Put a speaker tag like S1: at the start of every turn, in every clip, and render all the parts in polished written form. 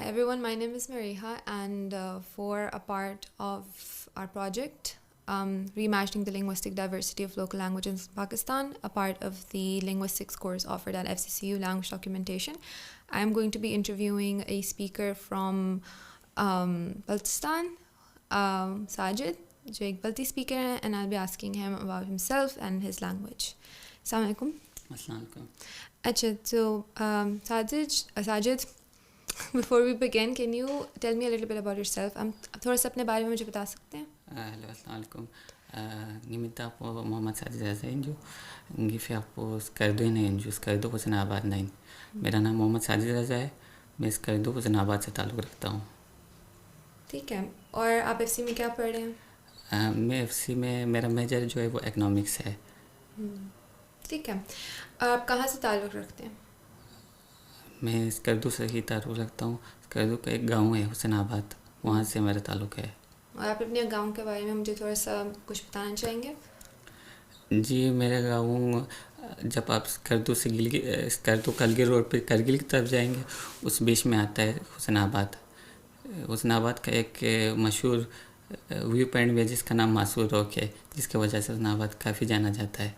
S1: everyone, my name is Mariha, and for a part of our project, Reimagining the Linguistic Diversity of Local Languages in Pakistan, a part of the linguistics course offered at FCCU, Language Documentation, I am going to be interviewing a speaker from Baltistan, Sajid, جو ایک بلتی speaker ہیں, and I'll be asking him about himself and his language. السلام علیکم.
S2: السلام علیکم.
S1: اچھا, so Sajid, before we begin, can you tell me a little bit about yourself? تھوڑا سا اپنے بارے میں مجھے بتا سکتے ہیں؟
S2: Hello, السلام علیکم. Nimita po Muhammad Sajid Raza Injo. Ngifi apo Skardu ne Injo, Skardu ko Sanabad nain. میرا نام محمد ساجد رضا ہے. میں اسکردو کو حسناباد سے تعلق رکھتا ہوں.
S1: ٹھیک ہے. اور آپ ایف سی میں کیا پڑھ رہے ہیں؟
S2: میں ایف سی میں میرا میجر جو ہے وہ اکنامکس ہے.
S1: ٹھیک ہے. آپ کہاں سے تعلق رکھتے ہیں؟
S2: میں اسکردو سے ہی تعلق رکھتا ہوں. اسکردو کا ایک گاؤں ہے حسین آباد, وہاں سے میرا تعلق ہے.
S1: اور آپ اپنے گاؤں کے بارے میں مجھے تھوڑا سا کچھ بتانا چاہیں گے؟
S2: جی, میرا گاؤں جب آپ اسکردو کلگیر روڈ پہ کرگل کی طرف جائیں گے, اس بیچ میں آتا ہے حسین آباد. حسین آباد کا ایک مشہور ویو پوائنٹ ہے جس کا نام ماسور روک ہے, جس کی وجہ سے حسین آباد کافی جانا جاتا ہے.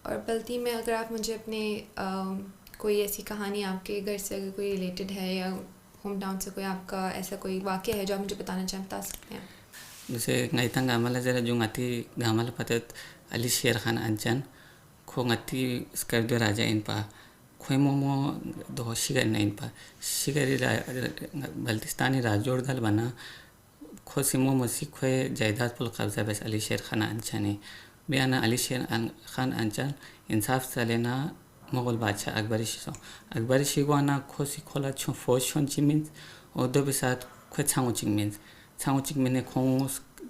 S1: اور بلتی میں اگر آپ مجھے اپنے کوئی ایسی کہانی آپ کے گھر سے اگر کوئی ریلیٹڈ ہے, یا ہوم ٹاؤن سے کوئی آپ کا ایسا کوئی واقعہ ہے جو آپ مجھے بتانا چاہیں, بتا سکتے ہیں؟
S2: جیسے ngaitan gamala zara jungati gamala patat Ali Sher Khan Anchan ko ngati skardo raja inpa khoi momo do shigar na inpa shigari baltistani rajor dal bana kho simo masi khoi jaidat pul qabza bas Ali Sher Khan Anchani بیانا علی شیر خان انچان انصاف سالنا مغل بادشاہ اکبری شیگوانا کھوسی کھولا چھو فوج چھون چیمینز اور دو بسات کھو چھانگو چنگمین کھون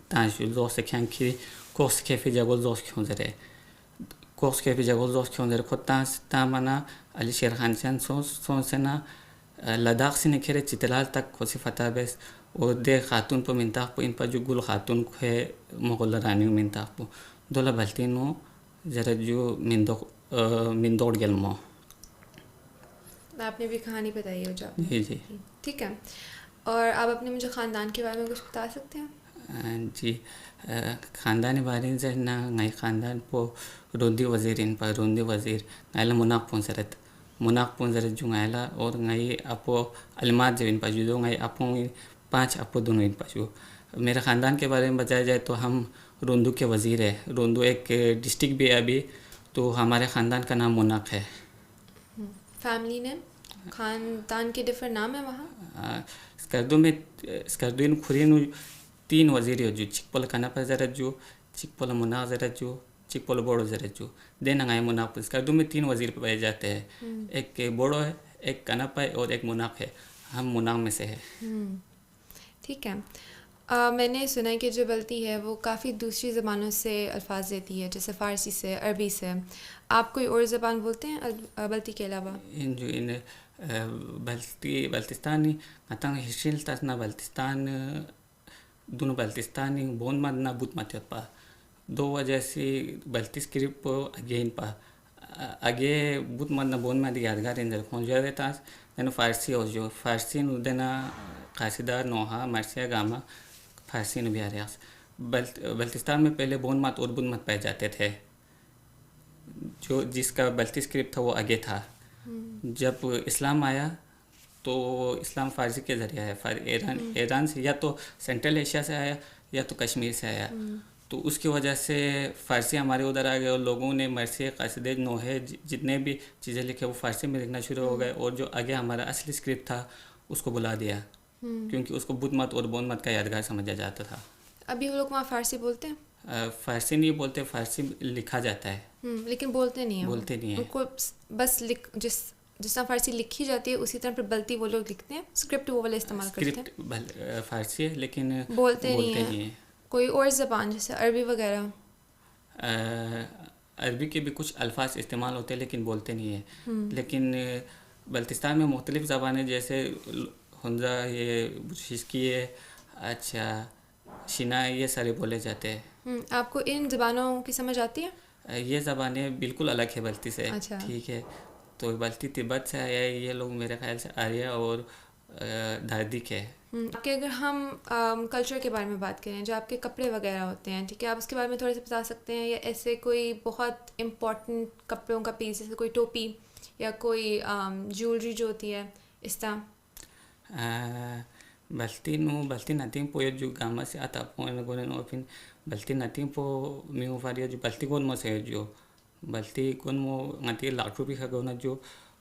S2: تانشو Zeus کھان کی کوس کیفی جگول Zeus کھون زرے کھو تامانا علی شیر خان چان سون سنا لداخ سے نکھرے چتلال تک کھوسی فتح بیس اور دے خاتون پو منتاق پو ان پا جو گل خاتون کھوے مغل رانیو منتاق پو دولا بلتینو ذرا جو مندوڑ گلمو.
S1: آپ نے بھی کہانی بتائی ہو جب؟
S2: جی جی
S1: ٹھیک ہے. اور آپ اپنے مجھے خاندان کے بارے میں کچھ بتا سکتے ہیں؟
S2: جی, خاندان بارے سے نا نئی خاندان پو روندی وزیر ان پا روندی وزیر نائلا مناق پونزرت جو نائلا اور نئی اپو علمات جو ان پا جو نئی اپو 5 اپو دونوں ان پا جو. میرے خاندان کے بارے میں بتایا جائے تو ہم روندو کے وزیر ہے. روندو ایک ڈسٹرکٹ بھی ہے ابھی, تو ہمارے خاندان کا نام مناق ہے.
S1: فیملی نیم, خاندان کے ڈفرنٹ نام ہیں وہاں؟
S2: اسکردو کھرین 3 وزیر جو چکپول کاناپا زرت جو چکپول مناق زرت جو چکپول بوڑو زرت جو دین نگائے مناق. اسکردو میں 3 وزیر پائے جاتے ہیں, ایک بوڑو ہے, ایک کاناپا ہے اور ایک مناق ہے. ہم مناق میں سے ہے.
S1: ٹھیک ہے. میں نے سنا ہے کہ جو بلتی ہے وہ کافی دوسری زبانوں سے الفاظ دیتی ہے, جیسے فارسی سے, عربی سے. آپ کوئی اور زبان بولتے ہیں بلتی کے علاوہ؟
S2: ان بلتستانی نتنگ ہشیل تسنا بلتستان دونوں بلتستانی بون مدنا بوت متیت پا دو وجہ سے بلتی اسکرپ اگین پا اگے بوت مدنا بون مد یادگار اندر کھون جو دیتا دینو فارسی ہو جو فارسی نو دینا قاصدہ نوحہ مرثیہ گاما فارسی نو بیارے آس. بلتستان میں پہلے بون مت اور بون مت پائے جاتے تھے, جو جس کا بلتی اسکرپٹ تھا وہ آگے تھا. جب اسلام آیا تو اسلام فارسی کے ذریعہ ہے. ایران سے یا تو سینٹرل ایشیا سے آیا یا تو کشمیر سے آیا, تو اس کی وجہ سے فارسی ہمارے ادھر آ گئے اور لوگوں نے مرثیہ قاصدے نوحے جتنے بھی چیزیں لکھے وہ فارسی میں لکھنا شروع ہو گئے, اور جو آگے ہمارا اصلی اسکرپٹ تھا اس کو بلا دیا, کیونکہ اس کو بدھ مت اور بون مت کا یادگار سمجھا جاتا تھا.
S1: ابھی وہ لوگ وہاں فارسی بولتے ہیں؟
S2: فارسی نہیں بولتے, فارسی لکھا جاتا ہے
S1: لیکن بولتے نہیں ہیں.
S2: بولتے نہیں ہیں.
S1: ان کو بس جس طرح فارسی لکھی جاتی ہے اسی طرح پھر بلتی وہ لوگ لکھتے ہیں. اسکرپٹ وہ والے استعمال کرتے ہیں,
S2: فارسی ہے لیکن
S1: بولتے نہیں ہیں. کوئی اور زبان جیسے عربی وغیرہ؟
S2: عربی کے بھی کچھ الفاظ استعمال ہوتے ہیں لیکن بولتے نہیں ہیں. لیکن بلتستان میں مختلف زبانیں جیسے ہنزا, یہ ششکی ہے, اچھا شنا, یہ سارے بولے جاتے ہیں.
S1: آپ کو ان زبانوں کی سمجھ آتی ہے؟
S2: یہ زبانیں بالکل الگ ہے بلتی سے. ٹھیک ہے, تو بلتی تبت سے آیا ہے, یہ لوگ میرے خیال سے آریہ اور دادی کے.
S1: کہ اگر ہم کلچر کے بارے میں بات کریں, جو آپ کے کپڑے وغیرہ ہوتے ہیں, ٹھیک ہے, آپ اس کے بارے میں تھوڑے سے بتا سکتے ہیں, یا ایسے کوئی بہت امپورٹنٹ کپڑوں کا پیس, جیسے کوئی ٹوپی یا کوئی جیولری جو ہوتی ہے اس طرح؟
S2: Balti natin po yung gama si ata po na gano'n opin balti natin po may ufaria jo balti gon mo sa jo balti gon mo ngati lakro pi kagona jo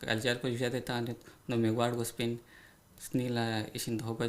S2: culture po jate ta no me guard go spin snila isin hoga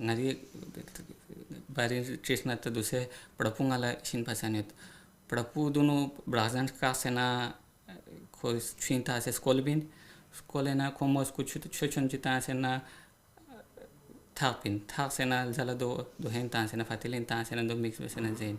S2: ngari bari trisna to duse padapu ngala shin pasanit padapu dono brazan ka sena ko chinta se skolbin skolena komos kuch chochon jita sena thapin thak sena zala do hen ta sena fatilin ta sena do mix sena zain.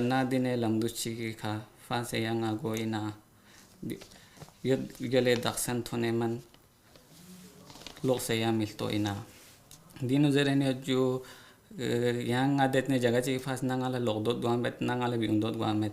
S2: na dine lamduchi ka fa se yang ago ina Yole daksan thoneman lok saya milto ina dino zerene jo yang adet ne jaga chi fas nangala logdot gwamet nangala biundot gwamet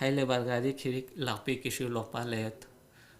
S2: Haile Balgari kirik lakpi kishu lokpa leet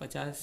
S2: 50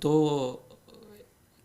S2: 2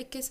S1: 21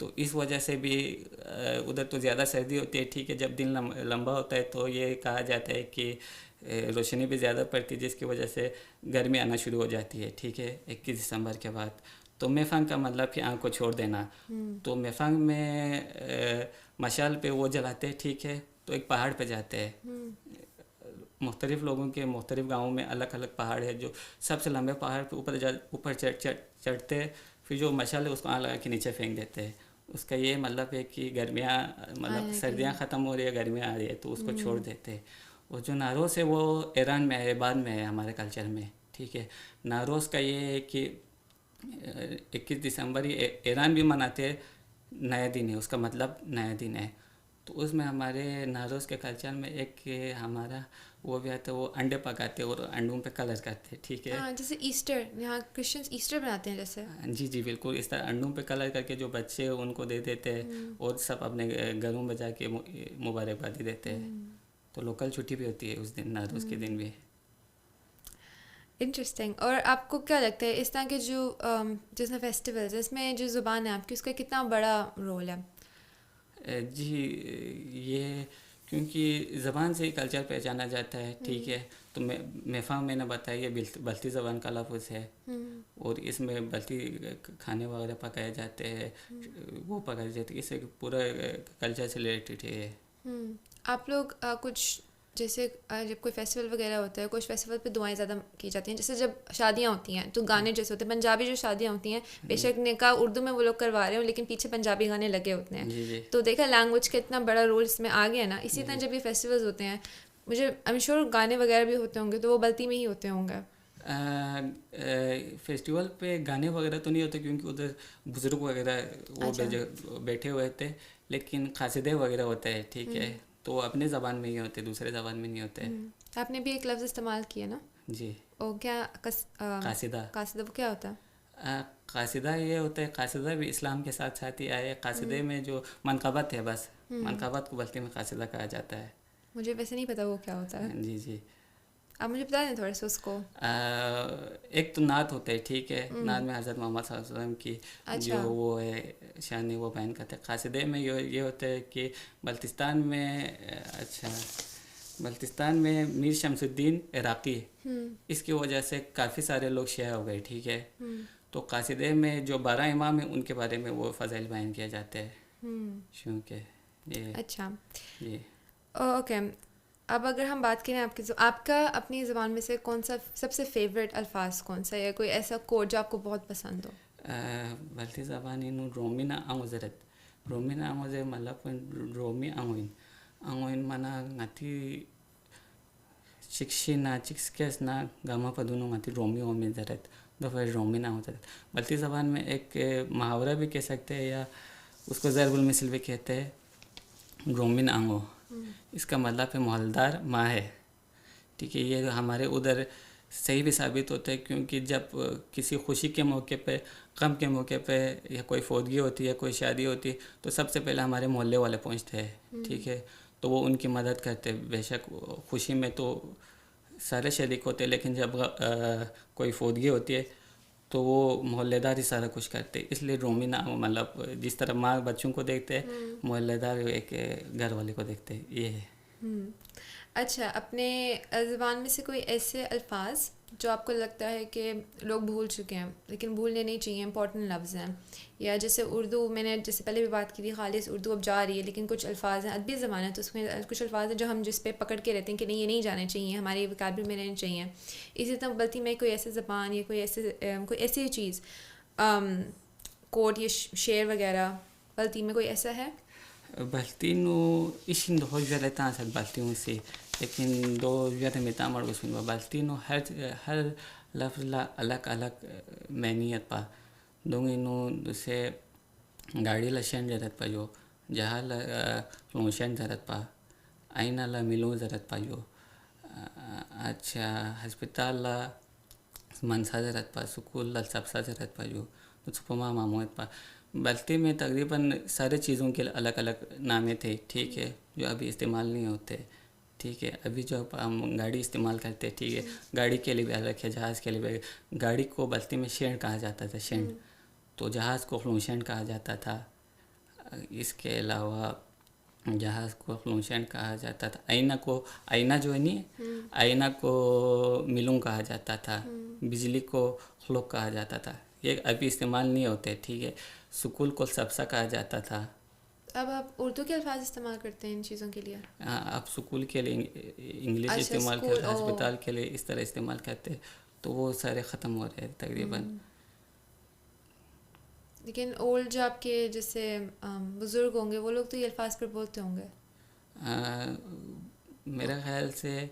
S2: تو اس وجہ سے بھی ادھر تو زیادہ سردی ہوتی ہے. ٹھیک ہے, جب دن لمبا ہوتا ہے تو یہ کہا جاتا ہے کہ روشنی بھی زیادہ پڑتی ہے, جس کی وجہ سے گرمی آنا شروع ہو جاتی ہے. ٹھیک ہے, 21 دسمبر کے بعد. تو میفنگ کا مطلب کہ آنکھ کو چھوڑ دینا. تو میفنگ میں مشعل پہ وہ جلاتے ہیں. ٹھیک ہے, تو ایک پہاڑ پہ جاتے ہیں. مختلف لوگوں کے مختلف گاؤں میں الگ الگ پہاڑ ہے. جو سب سے لمبے پہاڑ پہ اوپر چڑھتے, پھر جو مشعل ہے اس کو آگ لگا کے نیچے پھینک دیتے ہیں. اس کا یہ مطلب ہے کہ گرمیاں مطلب سردیاں ختم ہو رہی ہے, گرمیاں آ رہی ہے, تو اس کو چھوڑ دیتے ہیں. اور جو ناروز ہے وہ ایران میں ہے, بعد میں ہے ہمارے کلچر میں. ٹھیک ہے, ناروز کا یہ ہے کہ 21 دسمبر ہی ایران بھی مناتے ہیں, نیا دن ہے, اس کا مطلب نیا دن ہے. تو اس میں ہمارے ناروز کے کلچر میں ایک ہمارا وہ بھی آتا ہے, وہ انڈے پکاتے اور انڈوں پہ کلر کرتے. ٹھیک ہے,
S1: جیسے ایسٹر, یہاں کرسچنس ایسٹر بناتے ہیں جیسے.
S2: جی جی بالکل, اس طرح انڈوں پہ کلر کر کے جو بچے ہیں ان کو دے دیتے ہیں, اور سب اپنے گھروں میں جا کے مبارکبادی دیتے ہیں. تو لوکل چھٹی بھی ہوتی ہے اس دن, ناروز کے دن بھی.
S1: انٹرسٹنگ. اور آپ کو کیا لگتا ہے اس طرح کے جو جس میں فیسٹیولز اس میں جو زبان ہے آپ کی, اس کا کتنا بڑا رول ہے؟
S2: جی, یہ کیونکہ زبان سے ہی کلچر پہچانا جاتا ہے. ٹھیک ہے, تو میفام میں نے بتایا یہ بلتی زبان کا لفظ ہے, اور اس میں بلتی کھانے وغیرہ پکائے جاتے ہیں, وہ پکائے جاتے ہیں. اس سے پورا کلچر سے ریلیٹڈ ہے.
S1: آپ لوگ کچھ جیسے جب کوئی فیسٹیول وغیرہ ہوتا ہے, کچھ فیسٹیول پہ دعائیں زیادہ کی جاتی ہیں, جیسے جب شادیاں ہوتی ہیں تو گانے جیسے ہوتے ہیں پنجابی جو شادیاں ہوتی ہیں, بے شک نکاح اردو میں وہ لوگ کروا رہے ہوں لیکن پیچھے پنجابی گانے لگے ہوتے ہیں. تو دیکھا لینگویج کا اتنا بڑا رول اس میں آ گیا نا. اسی طرح جب یہ فیسٹیولز ہوتے ہیں, مجھے آئی ایم شیور گانے وغیرہ بھی ہوتے ہوں گے, تو وہ بلتی میں ہی ہوتے ہوں گے.
S2: فیسٹیول پہ گانے وغیرہ تو نہیں ہوتے کیونکہ ادھر بزرگ وغیرہ وہ بیٹھے ہوئے تھے, لیکن قاصدے وغیرہ ہوتے ہیں. ٹھیک ہے, تو وہ اپنے زبان میں ہی ہوتے, دوسرے زبان میں نہیں ہوتے.
S1: آپ نے بھی ایک لفظ استعمال کیا نا,
S2: جی,
S1: وہ کیا
S2: قاصدہ.
S1: قاصدہ وہ کیا ہوتا ہے؟
S2: قاصدہ یہ ہوتا ہے, قاصدہ بھی اسلام کے ساتھ ساتھ ہی آئے. قاصدے میں جو منقبت ہے, بس منقبت کو بلتی میں قاصدہ کہا جاتا ہے.
S1: مجھے ویسے نہیں پتا وہ کیا ہوتا ہے.
S2: جی جی,
S1: آپ مجھے بتا دیں تھوڑا سا اس کو.
S2: ایک تو نعت ہوتا ہے. ٹھیک ہے, نعت میں حضرت محمد صلی اللہ علیہ وسلم کی جو وہ ہے شان وہ بیان کرتے ہیں. قاصدے میں یہ ہوتا ہے کہ بلتستان میں میر شمس الدین عراقی, اس کی وجہ سے کافی سارے لوگ شیعہ ہو گئے. ٹھیک ہے, تو قاصدے میں جو 12 امام ہیں ان کے بارے میں وہ فضائل بیان کیا جاتے ہیں. کیونکہ یہ
S1: اچھا
S2: جی,
S1: اوکے. اب اگر ہم بات کریں آپ کا اپنی زبان میں سے کون سا سب سے فیوریٹ الفاظ کون سا, یا کوئی ایسا کوڈ جو آپ کو بہت پسند ہو؟
S2: بلتی زبان رومینا آموزرت, رومینا آموزر مطلب رومی آموین مانا ngati چکشینا چکسکیسنا گاما پدونو ماتی رومی اومی زرت دو پھر رومینا آموزرت. بلتی زبان میں ایک محاورہ بھی کہہ سکتے ہیں, یا اس کو ضرب المثل بھی کہتے ہیں, رومین آنگو. اس کا مطلب ہے محلدار ماں ہے. ٹھیک ہے, یہ ہمارے ادھر صحیح بھی ثابت ہوتا ہے, کیونکہ جب کسی خوشی کے موقع پہ, غم کے موقع پہ, یا کوئی فوتگی ہوتی ہے, کوئی شادی ہوتی ہے, تو سب سے پہلے ہمارے محلے والے پہنچتے ہیں. ٹھیک ہے, تو وہ ان کی مدد کرتے. بے شک خوشی میں تو سارے شریک ہوتے, لیکن جب کوئی فوتگی ہوتی ہے تو وہ محلے دار ہی سارا کچھ کرتے. اس لیے رومی نام مطلب جس طرح ماں بچوں کو دیکھتے ہیں, محلے دار ایک گھر والے کو دیکھتے ہیں. یہ ہے.
S1: اچھا, اپنے زبان میں سے کوئی ایسے الفاظ جو آپ کو لگتا ہے کہ لوگ بھول چکے ہیں لیکن بھولنے نہیں چاہیے, امپورٹنٹ لفظ ہیں, یا جیسے اردو میں نے جیسے پہلے بھی بات کی تھی, خالص اردو اب جا رہی ہے لیکن کچھ الفاظ ہیں, ادبی زبان ہے تو اس میں کچھ الفاظ ہیں جو ہم جس پہ پکڑ کے رہتے ہیں کہ نہیں یہ نہیں جانے چاہیے, ہماری وکیبلری میں رہنے چاہیے. اسی طرح بلتی میں کوئی ایسی زبان یا کوئی ایسی چیز, کوٹ یا شعر وغیرہ بلتی میں کوئی ایسا ہے؟
S2: بلتی نو اشن دو جلتا سر بلتی ہوں سے, لیکن دو جلتے میں تامر اس میں بلتی نو ہر لفظ الگ الگ معنیت پا دونگی نو سے گاڑی لشن جرت پا جو جہاں لوشن جرت پا آئینہ لا ملو جرت پا جو اچھا ہسپتال لا منسا جرت پا سکول لا سبسا جرت پا جو سپما معموت پا. بلتی میں تقریباً سارے چیزوں کے الگ الگ نامے تھے. ٹھیک ہے, جو ابھی استعمال نہیں ہوتے. ٹھیک ہے, ابھی جو ہم گاڑی استعمال کرتے, ٹھیک ہے, گاڑی کے لیے بھی الگ ہے, جہاز کے لیے بھی. گاڑی کو بلتی میں شینڈ کہا جاتا تھا, شینڈ, تو جہاز کو خلوشینڈ کہا جاتا تھا. اس کے علاوہ جہاز کو خلوشن کہا جاتا تھا. آئینہ جو ہے نہیں، آئینہ کو ملوں کہا جاتا تھا. بجلی کو خلوق کہا جاتا تھا. یہ ابھی استعمال نہیں ہوتے. ٹھیک ہے. سکول کو سبسا کہا جاتا تھا.
S1: اب آپ اردو کے الفاظ استعمال کرتے ہیں ان چیزوں کے لیے؟
S2: آپ سکول کے لیے انگلش استعمال کرتے، ہسپتال کے لیے اس طرح استعمال کرتے، تو وہ سارے ختم ہو رہے ہیں تقریباً.
S1: لیکن اولڈ جو آپ کے جیسے بزرگ ہوں گے وہ لوگ تو یہ الفاظ پر بولتے ہوں گے.
S2: میرا خیال سے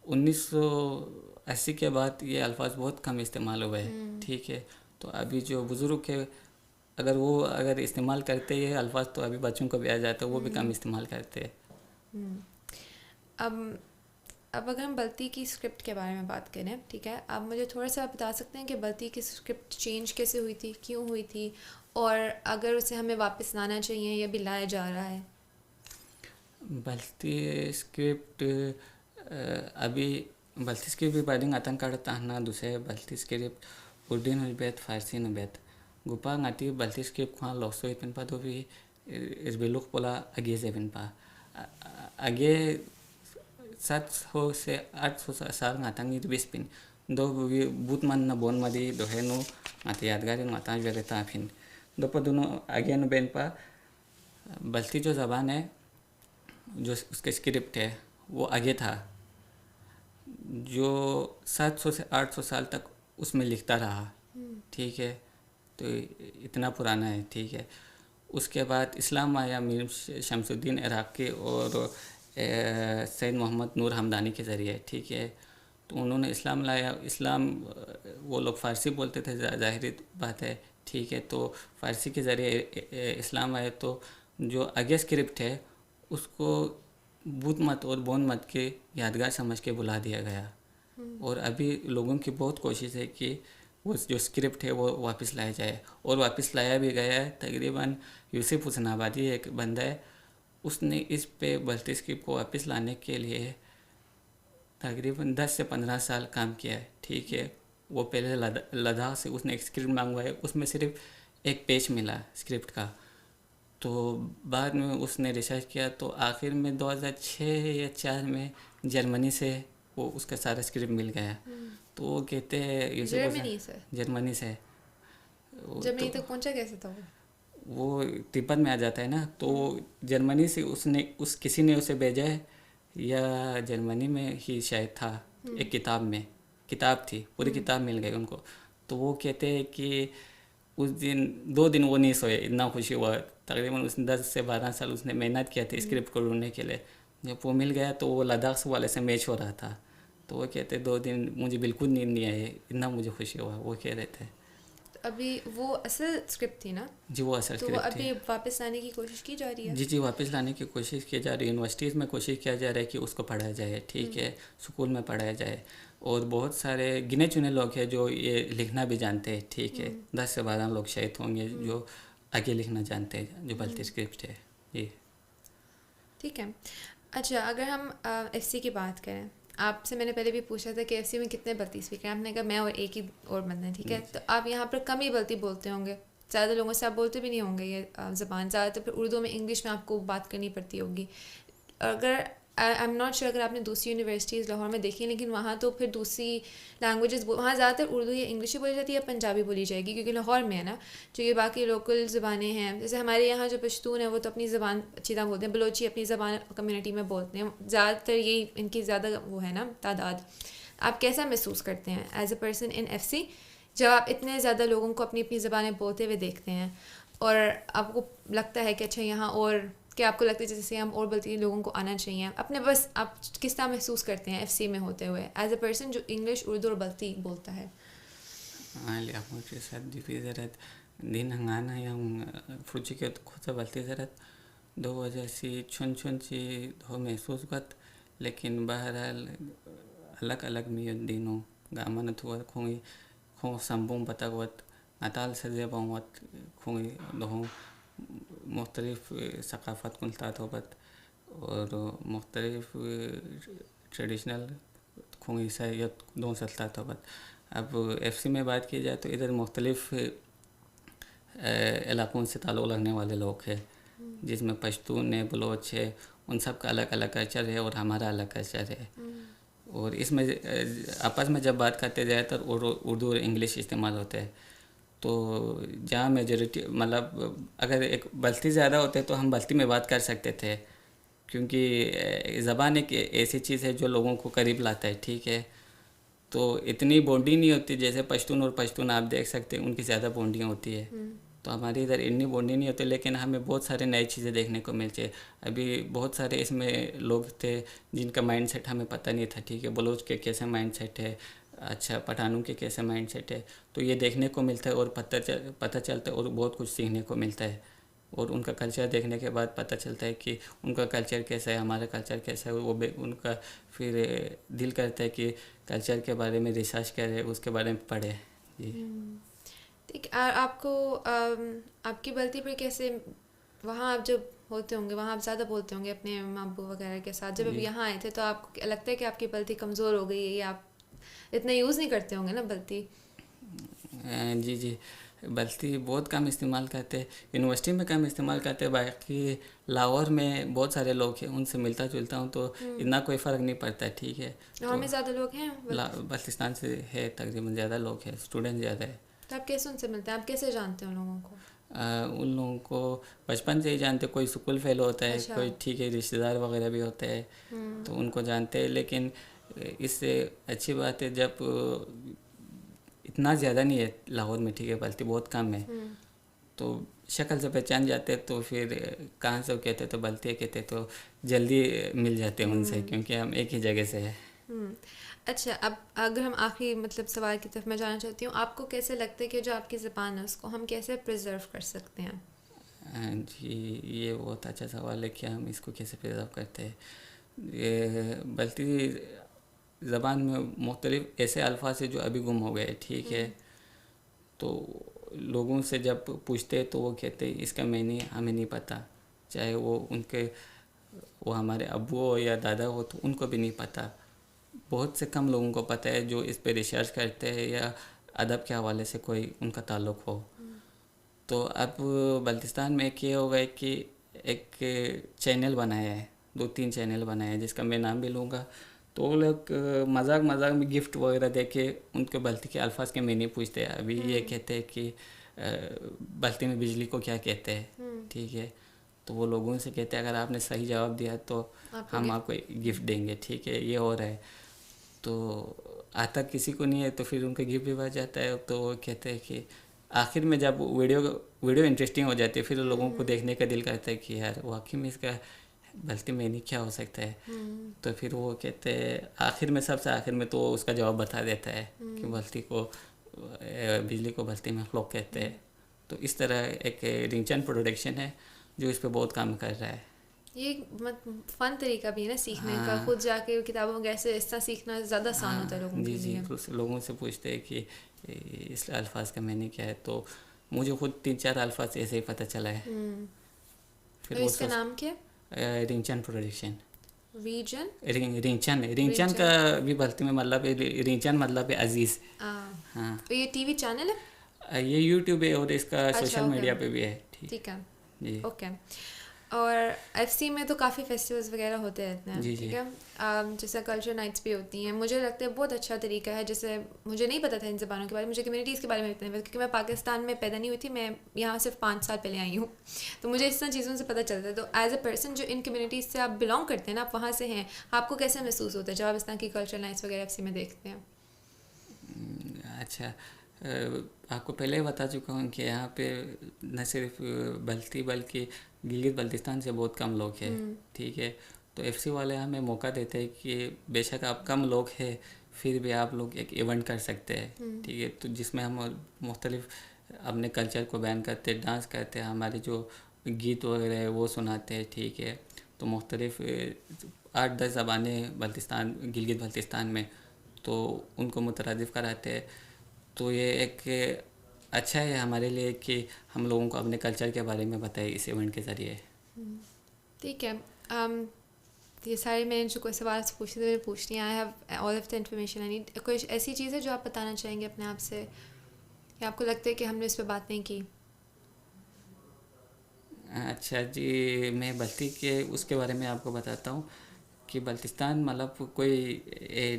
S2: 1980 کے بعد یہ الفاظ بہت کم استعمال ہوئے ہیں. ٹھیک ہے. تو ابھی جو بزرگ ہے اگر استعمال کرتے یہ الفاظ تو ابھی بچوں کو بھی آ جاتا ہے، وہ بھی کم استعمال کرتے ہیں.
S1: اب اگر ہم بلتی کی اسکرپٹ کے بارے میں بات کریں، ٹھیک ہے، آپ مجھے تھوڑا سا بتا سکتے ہیں کہ بلتی کی اسکرپٹ چینج کیسے ہوئی تھی، کیوں ہوئی تھی، اور اگر اسے ہمیں واپس لانا چاہیے یا بھی لایا جا رہا ہے؟
S2: بلتی اسکرپٹ ابھی بلتی اسکرپٹ بادing atan kadata دوسرے بلتی اسکرپٹ اردو نبیت فارسی نبیت گوپا ngati بلتی اسکرپٹ کھاں لوسو اتن پا تو بھی اربیلوک پولا اگے زیبن پا اگے 700 سے 800 سال ngatang it bispin دو بوت من بون مدی دو ہے نو ngati یادگاری ngata جرتا پھن دو پا دونوں اگے نو بین پا. بلتی جو زبان ہے، جو اس کے اسکرپٹ ہے وہ آگے تھا، جو 700 سے 800 سال تک اس میں لکھتا رہا. ٹھیک ہے. تو اتنا پرانا ہے. ٹھیک ہے. اس کے بعد اسلام آیا میر شمس الدین عراقی اور سید محمد نور ہمدانی کے ذریعے. ٹھیک ہے. تو انہوں نے اسلام لایا. اسلام وہ لوگ فارسی بولتے تھے، ظاہری بات ہے. ٹھیک ہے. تو فارسی کے ذریعے اسلام آیا تو جو آگے اسکرپٹ ہے اس کو بدھ مت اور بون مت کے یادگار سمجھ کے بلا دیا گیا. اور ابھی لوگوں کی بہت کوشش ہے کہ وہ جو اسکرپٹ ہے وہ واپس لایا جائے، اور واپس لایا بھی گیا ہے. تقریباً یوسف حسن آبادی ایک بندہ ہے، اس نے اس پہ بلتی اسکرپٹ کو واپس لانے کے لیے تقریباً 10 سے 15 سال کام کیا ہے. ٹھیک ہے. وہ پہلے لداخ سے اس نے ایک اسکرپٹ منگوایا، اس میں صرف ایک پیج ملا اسکرپٹ کا. تو بعد میں اس نے ریسرچ کیا تو آخر میں 2006 یا 4 میں جرمنی سے وہ اس کا سارا اسکرپٹ مل گیا. تو وہ کہتے ہیں
S1: جرمنی سے
S2: جرمنی
S1: تک پہنچا کیسے تھا
S2: وہ تبت میں آ جاتا ہے نا. تو جرمنی سے کسی نے اسے بھیجا ہے، یا جرمنی میں ہی شاید تھا. ایک کتاب تھی، پوری کتاب مل گئی ان کو. تو وہ کہتے ہیں کہ اس دن 2 دن وہ نہیں سوئے، اتنا خوشی ہوا. تقریباً اس نے 10 سے 12 سال اس نے محنت کیا تھا اسکرپٹ کو ڈھونڈنے کے لیے. جب وہ مل گیا تو وہ لداخ والے سے میچ ہو رہا تھا. تو وہ کہتے 2 دن مجھے بالکل نیند نہیں آئی، اتنا مجھے خوشی ہوا. وہ کہہ رہے تھے.
S1: ابھی وہ اصل اسکرپٹ تھی نا؟
S2: جی وہ اصل
S1: تو
S2: اسکرپٹ تھی.
S1: ابھی واپس لانے کی کوشش کی جا رہی ہے؟
S2: جی واپس لانے کی کوشش کی جا رہی ہے. یونیورسٹیز میں کوشش کیا جا رہا ہے کہ اس کو پڑھایا جائے. ٹھیک ہے. اسکول میں پڑھایا جائے. اور بہت سارے گنے چنے لوگ ہیں جو یہ لکھنا بھی جانتے ہیں. ٹھیک ہے. 10 سے 12 لوگ شاید ہوں گے جو آگے لکھنا جانتے ہیں، جو بلتی اسکرپٹ ہے. جی
S1: ٹھیک ہے. اچھا، اگر ہم ایف سی کی بات کریں، آپ سے میں نے پہلے بھی پوچھا تھا کہ ایف سی میں کتنے بلتی اسپیکر ہیں. آپ نے کہا میں اور ایک ہی اور بندہ ہے. ٹھیک ہے. تو آپ یہاں پر کم ہی بلتی بولتے ہوں گے، زیادہ لوگوں سے آپ بولتے بھی نہیں ہوں گے یہ زبان. زیادہ تر پھر اردو میں انگلش میں آپ کو بات کرنی پڑتی ہوگی. اگر آئی ایم ناٹ شیور اگر آپ نے دوسری یونیورسٹیز لاہور میں دیکھی، لیکن وہاں تو پھر دوسری لینگویجز وہاں زیادہ تر اردو یا انگلش ہی بولی جاتی ہے یا پنجابی بولی جائے گی، کیونکہ لاہور میں ہے نا. جو یہ باقی لوکل زبانیں ہیں، جیسے ہمارے یہاں جو پشتون ہیں وہ تو اپنی زبان اچھی طرح بولتے ہیں، بلوچی اپنی زبان کمیونٹی میں بولتے ہیں. زیادہ تر یہی ان کی زیادہ وہ ہے نا تعداد. آپ کیسا محسوس کرتے ہیں as a person in F C جب آپ اتنے زیادہ لوگوں کو اپنی اپنی زبانیں بولتے ہوئے دیکھتے ہیں، اور آپ کو لگتا ہے کہ اچھا یہاں اور کیا آپ کو لگتا ہے جیسے ہم اور بلتی لوگوں کو آنا چاہیے اپنے بس آپ کس طرح محسوس کرتے ہیں ایف سی میں ہوتے ہوئے ایز اے پرسن جو انگلش اردو اور بلتی بولتا ہے؟
S2: لیاقوت سات دی زرت دین ہنگانا یا فروچی کے خود سے بلتی زرت 2 وجہ سے چھن چی ہو محسوس گت. لیکن بہرحال الگ الگ میں دینوں گامنت ہوا کھونگی کھوں سمبوں پتہ گوت نتال سزے بہت کھونگی دہوں مختلف ثقافت کنلتات ہوگت اور مختلف ٹریڈیشنل کھونگی عیسائیت دوں سلطات ہوگت. اب ایف سی میں بات کی جائے تو ادھر مختلف علاقوں سے تعلق رکھنے والے لوگ ہیں. جس میں پشتون ہے، بلوچ ہے، ان سب کا الگ الگ کلچر ہے اور ہمارا الگ کلچر ہے. اور اس میں آپس میں جب بات کرتے زیادہ تر اردو اور انگلش استعمال ہوتے ہیں. تو جہاں میجورٹی مطلب اگر ایک بلتی زیادہ ہوتے تو ہم بلتی میں بات کر سکتے تھے، کیونکہ زبان ایک ایسی چیز ہے جو لوگوں کو قریب لاتا ہے. ٹھیک ہے، تو اتنی بونڈنگ نہیں ہوتی جیسے پشتون اور پشتون آپ دیکھ سکتے ہیں ان کی زیادہ بونڈنگ ہوتی ہے. تو ہماری ادھر اتنی بونڈنگ نہیں ہوتی، لیکن ہمیں بہت سارے نئی چیزیں دیکھنے کو ملتی ہے. ابھی بہت سارے اس میں لوگ تھے جن کا مائنڈ سیٹ ہمیں پتہ نہیں تھا. ٹھیک ہے، بلوچ کے کیسے مائنڈ سیٹ ہے، اچھا پٹھانوں کے کیسے مائنڈ سیٹ ہے، تو یہ دیکھنے کو ملتا ہے اور پتہ چلتا ہے اور بہت کچھ سیکھنے کو ملتا ہے. اور ان کا کلچر دیکھنے کے بعد پتہ چلتا ہے کہ ان کا کلچر کیسا ہے، ہمارا کلچر کیسا ہے. وہ ان کا پھر دل کرتا ہے کہ کلچر کے بارے میں ریسرچ کرے، اس کے بارے میں پڑھے. جی
S1: ٹھیک. آپ کو آپ کی بلتی پر کیسے، وہاں آپ جب ہوتے ہوں گے وہاں آپ زیادہ بولتے ہوں گے اپنے ابو وغیرہ کے ساتھ، جب اب یہاں آئے تھے تو آپ کو لگتا ہے کہ آپ کی بلتی کمزور ہو گئی ہے یا آپ اتنا یوز نہیں کرتے ہوں گے نا بلتی؟
S2: جی بلتی بہت کم استعمال کرتے، یونیورسٹی میں کم استعمال کرتے. باقی لاہور میں بہت سارے لوگ ہیں، ان سے ملتا جلتا ہوں تو اتنا کوئی فرق نہیں پڑتا. ٹھیک ہے،
S1: لاہور میں زیادہ لوگ ہیں
S2: بلتستان سے ہے تقریباً زیادہ لوگ ہیں، اسٹوڈنٹ زیادہ ہے.
S1: تو آپ کیسے ان سے ملتے ہیں، آپ کیسے جانتے ہیں ان لوگوں کو؟
S2: ان لوگوں کو بچپن سے ہی جانتے، کوئی اسکول فیلو ہوتا ہے،
S1: اچھا.
S2: کوئی ٹھیک ہے رشتہ دار وغیرہ بھی ہوتے ہیں تو ان کو جانتے ہیں. لیکن اس سے اچھی بات ہے جب اتنا زیادہ نہیں ہے لاہور میں. ٹھیک ہے، بلتی بہت کم ہے تو شکل سے پہچان جاتے، تو پھر کہاں سے کہتے تو بلتی کہتے تو جلدی مل جاتے ہیں ان سے، کیونکہ ہم ایک ہی جگہ سے ہیں.
S1: اچھا، اب اگر ہم آخری سوال کی طرف میں جانا چاہتی ہوں، آپ کو کیسے لگتا ہے کہ جو آپ کی زبان ہے اس کو ہم کیسے پرزرو کر سکتے ہیں؟
S2: جی یہ بہت اچھا سوال ہے کہ ہم اس کو کیسے پرزرو کرتے ہیں. یہ بلتی زبان میں مختلف ایسے الفاظ ہیں جو ابھی گم ہو گئے. ٹھیک ہے، تو لوگوں سے جب پوچھتے تو وہ کہتے اس کا معنی ہمیں نہیں پتہ، چاہے وہ ہمارے ابو ہو یا دادا ہو تو ان کو بھی نہیں پتہ. بہت سے کم لوگوں کو پتہ ہے جو اس پہ ریسرچ کرتے ہیں یا ادب کے حوالے سے کوئی ان کا تعلق ہو. تو اب بلتستان میں ایک یہ ہو گیا کہ ایک چینل بنایا ہے، 2-3 چینل بنایا ہے جس کا میں نام بھی لوں گا. تو وہ لوگ مذاق میں گفٹ وغیرہ دے کے ان کے بلتی کے الفاظ کے معنی پوچھتے ہیں. ابھی یہ کہتے ہیں کہ بلتی میں بجلی کو کیا کہتے ہیں. ٹھیک ہے، تو وہ لوگوں سے کہتے ہیں اگر آپ نے صحیح جواب دیا تو ہم آپ کو گفٹ دیں گے. ٹھیک ہے، یہ ہو رہا ہے. تو آتا کسی کو نہیں ہے تو پھر ان کا گفٹ بھی بڑھ جاتا ہے. تو وہ کہتے ہیں کہ آخر میں جب ویڈیو انٹرسٹنگ ہو جاتی ہے پھر لوگوں کو دیکھنے کا دل کرتا ہے کہ یار واقعی میں اس کا بلتی میں نہیں کیا ہو سکتا ہے. تو پھر وہ کہتے ہیں آخر میں سب سے آخر میں تو اس کا جواب بتا دیتا ہے کہ بلتی کو بجلی کو بلتی میں خلوق کہتے ہیں. تو اس طرح ایک رنگچن پروڈکشن ہے جو اس پہ بہت کام کر رہا ہے.
S1: یہ فن طریقہ بھی ہے نا سیکھنے کا، خود جا کے کتابوں کے ایسے اس طرح سیکھنا زیادہ آسان ہوتا ہے لوگوں کے لیے.
S2: جی لوگوں سے پوچھتے ہیں کہ اس الفاظ کا معنی کیا ہے. تو مجھے خود 3-4 الفاظ ایسے ہی پتہ چلا ہے.
S1: پھر اس کا نام کیا؟
S2: رنگچن پروڈکشن.
S1: رنگچن
S2: رنگچن کا بھی بلتی میں مطلب رنگچن مطلب ہے عزیز.
S1: ہاں، یہ ٹی وی چینل ہے؟
S2: یہ یوٹیوب ہے اور اس کا سوشل میڈیا پہ بھی ہے.
S1: ٹھیک ہے،
S2: جی
S1: اوکے. اور ایف سی میں تو کافی فیسٹیولز وغیرہ ہوتے رہتے ہیں.
S2: جی
S1: ٹھیک ہے، جیسے کلچر نائٹس بھی ہوتی ہیں. مجھے لگتا ہے بہت اچھا طریقہ ہے. جیسے مجھے نہیں پتا تھا ان زبانوں کے بارے میں، مجھے کمیونٹیز کے بارے میں اتنا نہیں پتا کیونکہ میں پاکستان میں پیدا نہیں ہوئی تھی. میں یہاں صرف 5 سال پہلے آئی ہوں، تو مجھے اس طرح چیزوں سے پتہ چلتا ہے. تو ایز اے پرسن جو ان کمیونٹیز سے آپ بلانگ کرتے ہیں نا، آپ وہاں سے ہیں، آپ کو کیسے محسوس ہوتا ہے جب آپ اس طرح کی کلچر نائٹس وغیرہ ایف سی میں دیکھتے ہیں؟
S2: اچھا، آپ کو پہلے ہی بتا چکا ہوں کہ یہاں پہ نہ صرف بلتی بلکہ گلگت بلتستان سے بہت کم لوگ ہیں. ٹھیک ہے، تو ایف سی والے ہمیں موقع دیتے ہیں کہ بے شک آپ کم لوگ ہیں پھر بھی آپ لوگ ایک ایونٹ کر سکتے ہیں. ٹھیک ہے، تو جس میں ہم مختلف اپنے کلچر کو بیان کرتے، ڈانس کرتے، ہمارے جو گیت وغیرہ ہے وہ سناتے ہیں. ٹھیک ہے، تو مختلف 8-10 زبانیں گلگت بلتستان میں، تو ان کو مترادف کراتے ہیں. تو یہ ایک اچھا ہے ہمارے لیے کہ ہم لوگوں کو اپنے کلچر کے بارے میں بتائیں اس ایونٹ کے ذریعے.
S1: ٹھیک ہے، یہ سارے میں جو کوئی سوال پوچھتے تھے پوچھتی ہیں. I have all of the information I need. کوئی ایسی چیز ہے جو آپ بتانا چاہیں گے اپنے آپ سے، یا آپ کو لگتا ہے کہ ہم نے اس پہ بات نہیں کی؟
S2: اچھا جی، میں بلتی کے اس کے بارے میں آپ کو بتاتا ہوں کہ بلتستان مطلب کوئی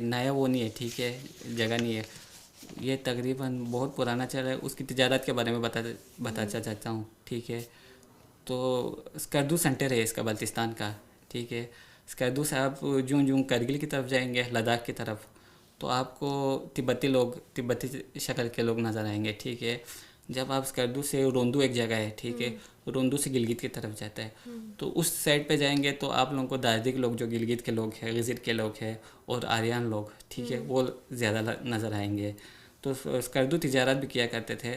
S2: نیا وہ نہیں ہے، ٹھیک ہے، جگہ نہیں ہے. یہ تقریباً بہت پرانا چل رہا ہے. اس کی تجارت کے بارے میں بتانا چاہتا ہوں، ٹھیک ہے. تو اسکردو سینٹر ہے اس کا بلتستان کا، ٹھیک ہے. اسکردو سے آپ جوں کرگل کی طرف جائیں گے، لداخ کی طرف، تو آپ کو تبتی شکل کے لوگ نظر آئیں گے، ٹھیک ہے. جب آپ اسکردو سے روندو ایک جگہ ہے، ٹھیک ہے، روندو سے گلگت کی طرف جاتا ہے، تو اس سائڈ پہ جائیں گے تو آپ لوگوں کو داردک لوگ جو گلگت کے لوگ ہیں، غزر کے لوگ ہیں، اور آریان لوگ، ٹھیک ہے، وہ زیادہ نظر آئیں گے. تو اسکردو تجارت بھی کیا کرتے تھے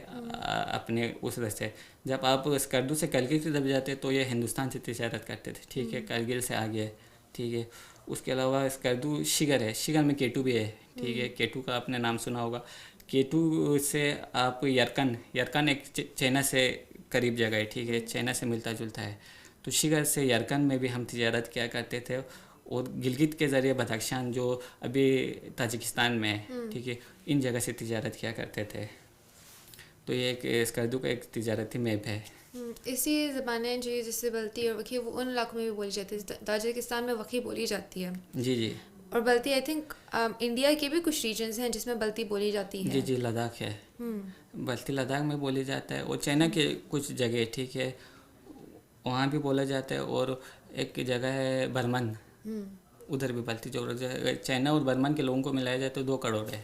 S2: اپنے اس راستے. جب آپ اسکردو سے کرگل کی طرف جاتے تو یہ ہندوستان سے تجارت کرتے تھے، ٹھیک ہے، کرگل سے آگے، ٹھیک ہے. اس کے علاوہ اسکردو شگر ہے، شگر میں کیٹو بھی ہے، ٹھیک ہے. کیٹو کا آپ نے نام سنا ہوگا. کیٹو سے آپ یرکن ایک چائنا سے قریب جگہ ہے، ٹھیک ہے، چائنا سے ملتا جلتا ہے. تو شگر سے یرکن میں بھی ہم تجارت کیا کرتے تھے. اور گلگت کے ذریعے بدخشان جو ابھی تاجکستان میں ہے، ٹھیک ہے، ان جگہ سے تجارت کیا کرتے تھے. تو یہ ایک اسکردو کا ایک تجارتی میپ ہے.
S1: اسی زبانیں جی جیسے بلتی اور وکھی وہ ان علاقوں میں بھی بولی جاتی ہے. تاجکستان میں وکھی بولی جاتی ہے.
S2: جی جی.
S1: اور بلتی آئی تھنک انڈیا کے بھی کچھ ریجنز ہیں جس میں بلتی بولی جاتی ہے.
S2: جی جی، لداخ ہے، بلتی لداخ میں بولی جاتا ہے. اور چائنا کے کچھ جگہ، ٹھیک ہے، وہاں بھی بولا جاتا ہے. اور ایک جگہ ہے برمن، ادھر بھی بلتی. جو چائنا اور برمن کے لوگوں کو ملایا جائے تو 2 کروڑ ہے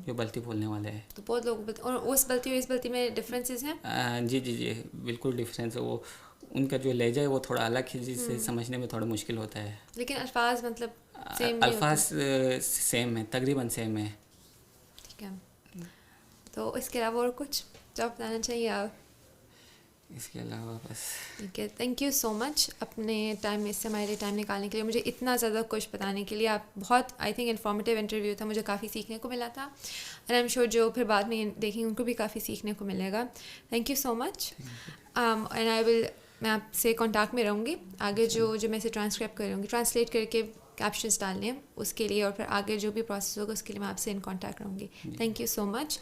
S2: جو بلتی بولنے والے ہیں.
S1: تو بہت لوگ اور اس بلتی اور اس بلتی میں ڈفرینسز ہیں.
S2: جی جی جی، بالکل ڈفرینس ہے. وہ ان کا جو لہجہ ہے وہ تھوڑا الگ ہے، جس سے سمجھنے میں تھوڑا مشکل ہوتا ہے.
S1: لیکن الفاظ مطلب سیم نہیں ہوتے.
S2: الفاظ سیم ہے، تقریباً سیم ہے.
S1: ٹھیک ہے. تو اس کے علاوہ اور کچھ جو بتانا چاہیے آپ؟
S2: اس کے علاوہ بس
S1: ٹھیک ہے. تھینک یو سو مچ اپنے ٹائم میں اس سے ہمارے لیے ٹائم نکالنے کے لیے، مجھے اتنا زیادہ کچھ بتانے کے لیے. آپ بہت آئی تھنک انفارمیٹیو انٹرویو تھا، مجھے کافی سیکھنے کو ملا تھا. اینڈ آئی ایم شیور جو پھر بعد میں دیکھیں ان کو بھی کافی سیکھنے کو ملے گا. Thank you so much. And I will, میں آپ سے کانٹیکٹ میں رہوں گی آگے. جو میں اسے ٹرانسکرائب کر رہوں گی، ٹرانسلیٹ کر کے کیپشنس ڈالنے ہیں اس کے لیے، اور پھر آگے جو بھی پروسیس ہوگا اس کے لیے میں آپ سے ان کانٹیکٹ رہوں گی. Thank you so much.